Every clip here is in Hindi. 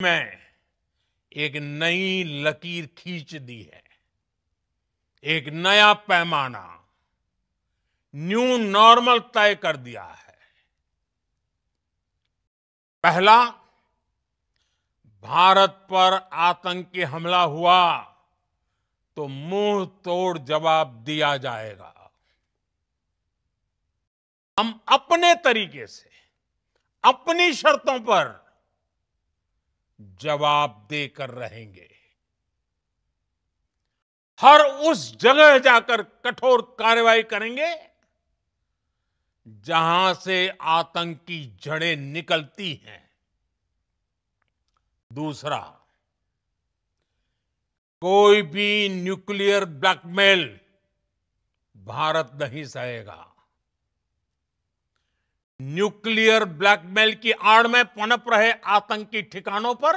में एक नई लकीर खींच दी है। एक नया पैमाना, न्यू नॉर्मल तय कर दिया है। पहला, भारत पर आतंकी हमला हुआ तो मुंह तोड़ जवाब दिया जाएगा। हम अपने तरीके से, अपनी शर्तों पर जवाब देकर रहेंगे। हर उस जगह जाकर कठोर कार्रवाई करेंगे जहां से आतंकी जड़ें निकलती हैं। दूसरा, कोई भी न्यूक्लियर ब्लैकमेल भारत नहीं सहेगा। न्यूक्लियर ब्लैकमेल की आड़ में पनप रहे आतंकी ठिकानों पर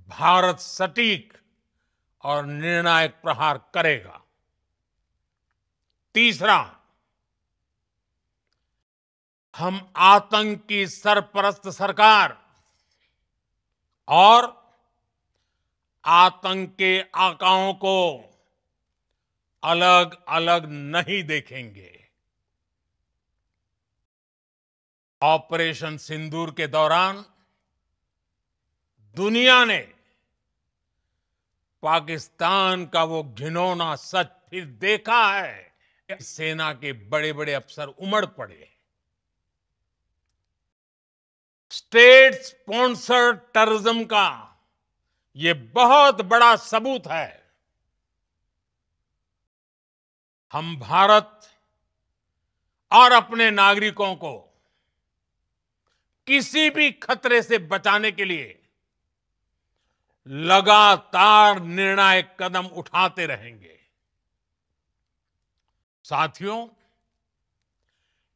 भारत सटीक और निर्णायक प्रहार करेगा। तीसरा, हम आतंक की सरपरस्त सरकार और आतंक के आकाओं को अलग अलग नहीं देखेंगे। ऑपरेशन सिंदूर के दौरान दुनिया ने पाकिस्तान का वो घिनौना सच फिर देखा है। सेना के बड़े बड़े अफसर उमड़ पड़े। स्टेट स्पॉन्सर्ड टेररिज्म का ये बहुत बड़ा सबूत है। हम भारत और अपने नागरिकों को किसी भी खतरे से बचाने के लिए लगातार निर्णायक कदम उठाते रहेंगे। साथियों,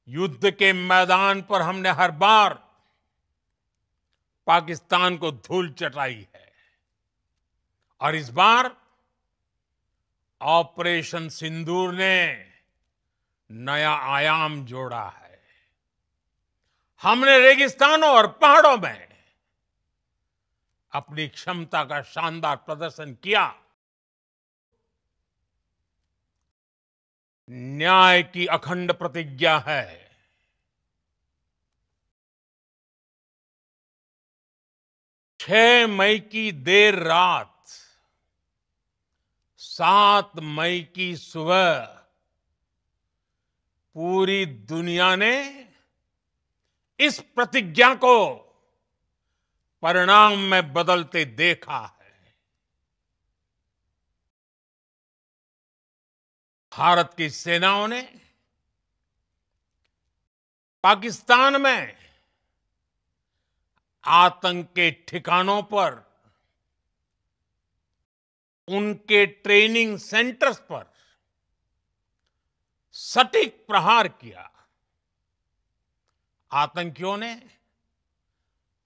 युद्ध के मैदान पर हमने हर बार पाकिस्तान को धूल चटाई है और इस बार ऑपरेशन सिंदूर ने नया आयाम जोड़ा है। हमने रेगिस्तानों और पहाड़ों में अपनी क्षमता का शानदार प्रदर्शन किया। न्याय की अखंड प्रतिज्ञा है। 6 मई की देर रात, 7 मई की सुबह पूरी दुनिया ने इस प्रतिज्ञा को परिणाम में बदलते देखा है। भारत की सेनाओं ने पाकिस्तान में आतंक के ठिकानों पर, उनके ट्रेनिंग सेंटर्स पर सटीक प्रहार किया। आतंकियों ने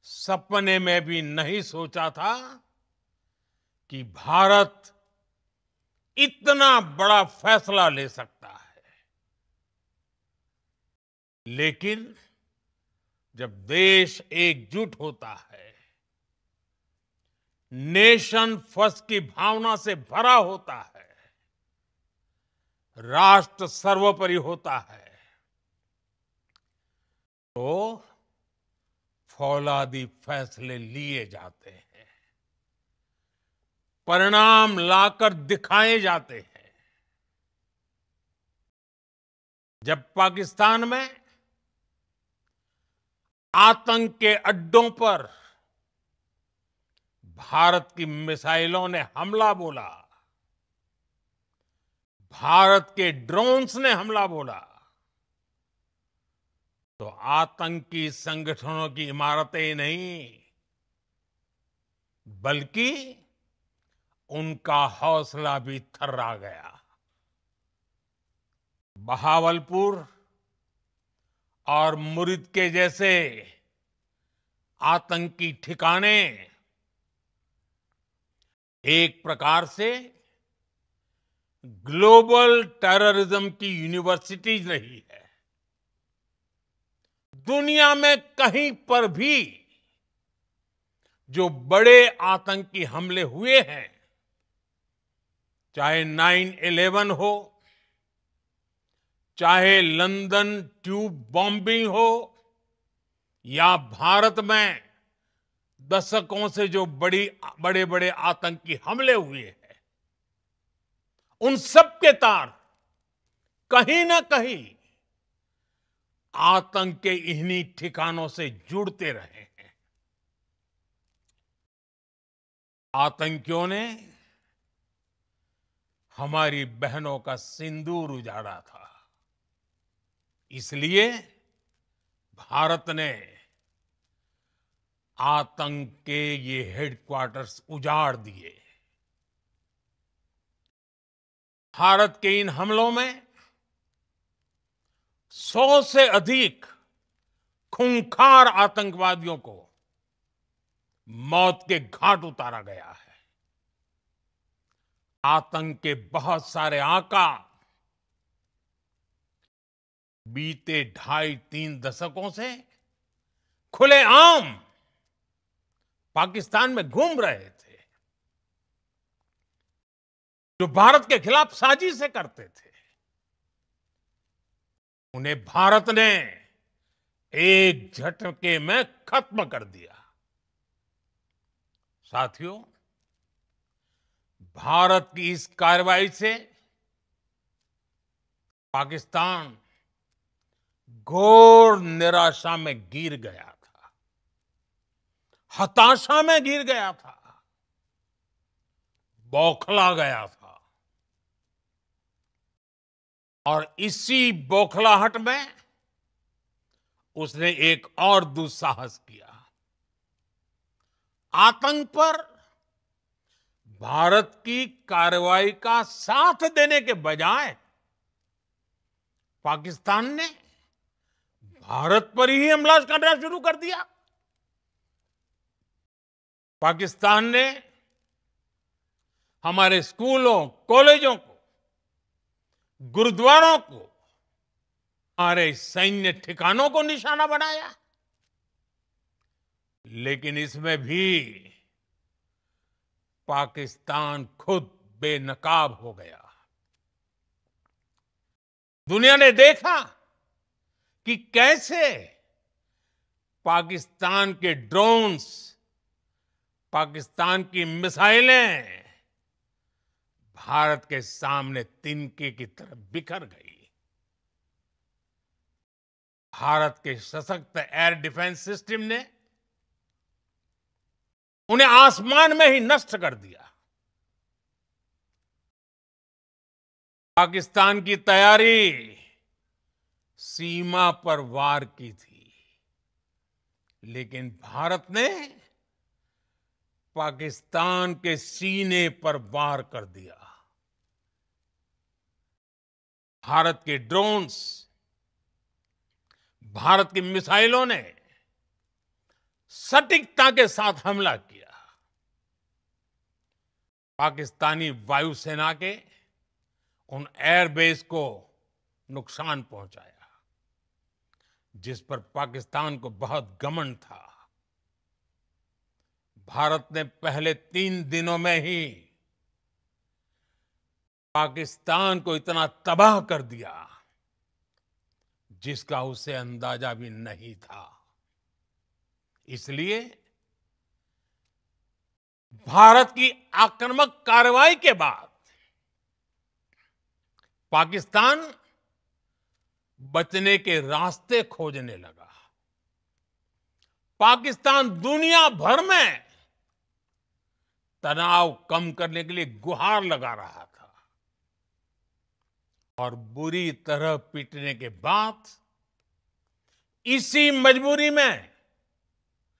सपने में भी नहीं सोचा था कि भारत इतना बड़ा फैसला ले सकता है। लेकिन जब देश एकजुट होता है, नेशन फर्स्ट की भावना से भरा होता है, राष्ट्र सर्वोपरि होता है, तो फौलादी फैसले लिए जाते हैं, परिणाम लाकर दिखाए जाते हैं। जब पाकिस्तान में आतंक के अड्डों पर भारत की मिसाइलों ने हमला बोला, भारत के ड्रोन्स ने हमला बोला, तो आतंकी संगठनों की इमारतें नहीं, बल्कि उनका हौसला भी थर्रा गया। बहावलपुर और मुरिद के जैसे आतंकी ठिकाने एक प्रकार से ग्लोबल टेररिज्म की यूनिवर्सिटीज रही है। दुनिया में कहीं पर भी जो बड़े आतंकी हमले हुए हैं, चाहे 9/11 हो, चाहे लंदन ट्यूब बॉम्बिंग हो, या भारत में दशकों से जो बड़े बड़े आतंकी हमले हुए हैं, उन सब के तार कहीं ना कहीं आतंक के इन्हीं ठिकानों से जुड़ते रहे हैं। आतंकियों ने हमारी बहनों का सिंदूर उजाड़ा था, इसलिए भारत ने आतंक के ये हेडक्वार्टर्स उजाड़ दिए। भारत के इन हमलों में 100 से अधिक खूंखार आतंकवादियों को मौत के घाट उतारा गया है। आतंक के बहुत सारे आका बीते 2.5-3 दशकों से खुलेआम पाकिस्तान में घूम रहे थे, जो भारत के खिलाफ साजिशें करते थे। उन्हें भारत ने एक झटके में खत्म कर दिया। साथियों, भारत की इस कार्रवाई से पाकिस्तान घोर निराशा में गिर गया था, हताशा में गिर गया था, बौखला गया था। और इसी बौखलाहट में उसने एक और दुस्साहस किया। आतंक पर भारत की कार्रवाई का साथ देने के बजाय पाकिस्तान ने भारत पर ही हमला करना शुरू कर दिया। पाकिस्तान ने हमारे स्कूलों, कॉलेजों को, गुरुद्वारों को, हमारे सैन्य ठिकानों को निशाना बनाया। लेकिन इसमें भी पाकिस्तान खुद बेनकाब हो गया। दुनिया ने देखा कि कैसे पाकिस्तान के ड्रोन्स, पाकिस्तान की मिसाइलें भारत के सामने तिनके की तरह बिखर गई। भारत के सशक्त एयर डिफेंस सिस्टम ने उन्हें आसमान में ही नष्ट कर दिया। पाकिस्तान की तैयारी सीमा पर वार की थी, लेकिन भारत ने पाकिस्तान के सीने पर वार कर दिया। भारत के ड्रोन्स, भारत की मिसाइलों ने सटीकता के साथ हमला किया। पाकिस्तानी वायुसेना के उन एयरबेस को नुकसान पहुंचाया, जिस पर पाकिस्तान को बहुत घमंड था। भारत ने पहले 3 दिनों में ही पाकिस्तान को इतना तबाह कर दिया, जिसका उसे अंदाजा भी नहीं था। इसलिए भारत की आक्रामक कार्रवाई के बाद पाकिस्तान बचने के रास्ते खोजने लगा। पाकिस्तान दुनिया भर में तनाव कम करने के लिए गुहार लगा रहा था, और बुरी तरह पीटने के बाद इसी मजबूरी में